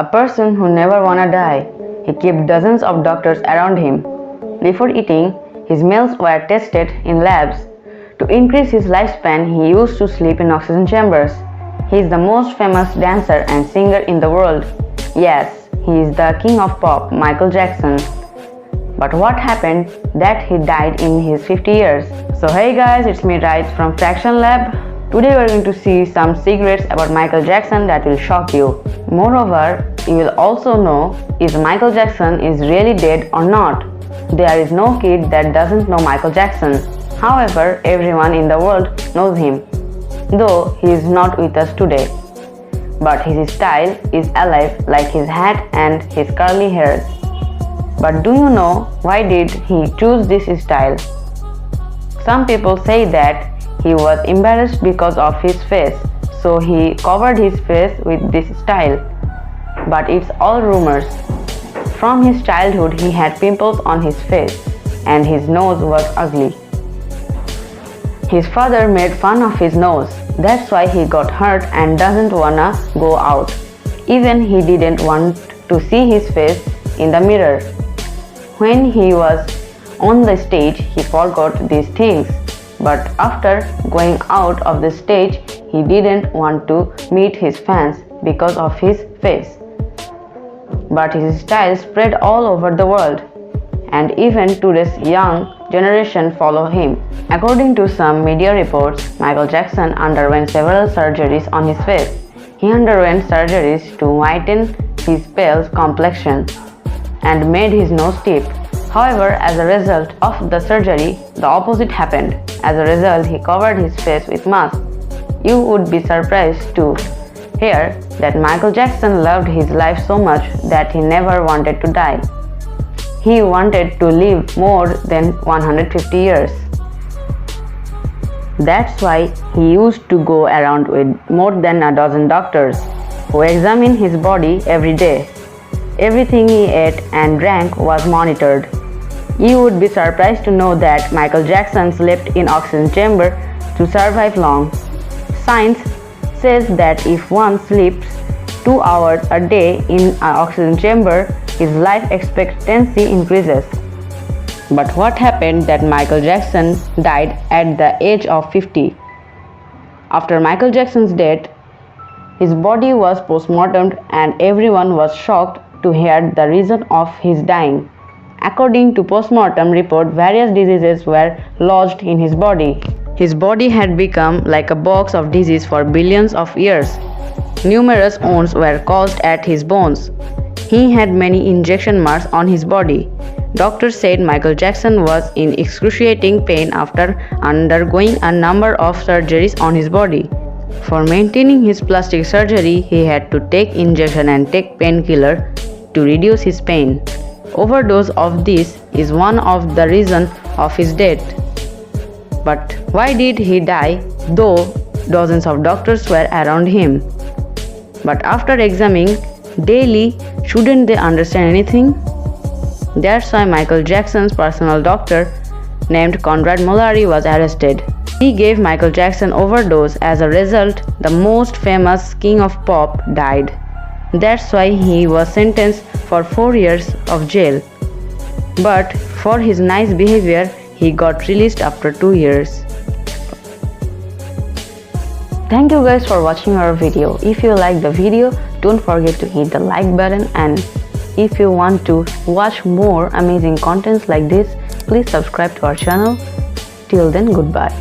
A person who never wanna die. He kept dozens of doctors around him. Before eating, his meals were tested in labs. To increase his lifespan, he used to sleep in oxygen chambers. He is the most famous dancer and singer in the world. Yes, he is the king of pop, Michael Jackson. But what happened that he died in his 50 years? So hey guys, it's me Rais from Fraction Lab. Today we are going to see some secrets about Michael Jackson that will shock you. Moreover, you will also know if Michael Jackson is really dead or not. There is no kid that doesn't know Michael Jackson. However, everyone in the world knows him, though he is not with us today. But his style is alive, like his hat and his curly hairs. But do you know why did he choose this style? Some people say that he was embarrassed because of his face, so he covered his face with this style. But it's all rumors. From his childhood he had pimples on his face and his nose was ugly. His father made fun of his nose. That's why he got hurt and doesn't wanna go out. Even he didn't want to see his face in the mirror. When he was on the stage, he forgot these things. But after going out of the stage, he didn't want to meet his fans because of his face. But his style spread all over the world, and even today's young generation follow him. According to some media reports, Michael Jackson underwent several surgeries on his face. He underwent surgeries to whiten his pale complexion and made his nose tip. However, as a result of the surgery, the opposite happened. As a result, he covered his face with mask. You would be surprised to hear that Michael Jackson loved his life so much that he never wanted to die. He wanted to live more than 150 years. That's why he used to go around with more than a dozen doctors who examined his body every day. Everything he ate and drank was monitored. You would be surprised to know that Michael Jackson slept in oxygen chamber to survive long. Science says that if one sleeps 2 hours a day in an oxygen chamber, his life expectancy increases. But what happened that Michael Jackson died at the age of 50? After Michael Jackson's death, his body was postmortemed and everyone was shocked to hear the reason of his dying. According to postmortem report, various diseases were lodged in his body. His body had become like a box of disease for billions of years. Numerous wounds were caused at his bones. He had many injection marks on his body. Doctors said Michael Jackson was in excruciating pain after undergoing a number of surgeries on his body. For maintaining his plastic surgery, he had to take injection and take painkiller to reduce his pain. Overdose of this is one of the reasons of his death. But why did he die though dozens of doctors were around him? But after examining daily, shouldn't they understand anything? That's why Michael Jackson's personal doctor named Conrad Murray was arrested. He gave Michael Jackson overdose. As a result, the most famous king of pop died. That's why he was sentenced for 4 years of jail. But for his nice behavior, he got released after 2 years. Thank you guys for watching our video. If you like the video, don't forget to hit the like button, and if you want to watch more amazing contents like this, please subscribe to our channel. Till then, goodbye.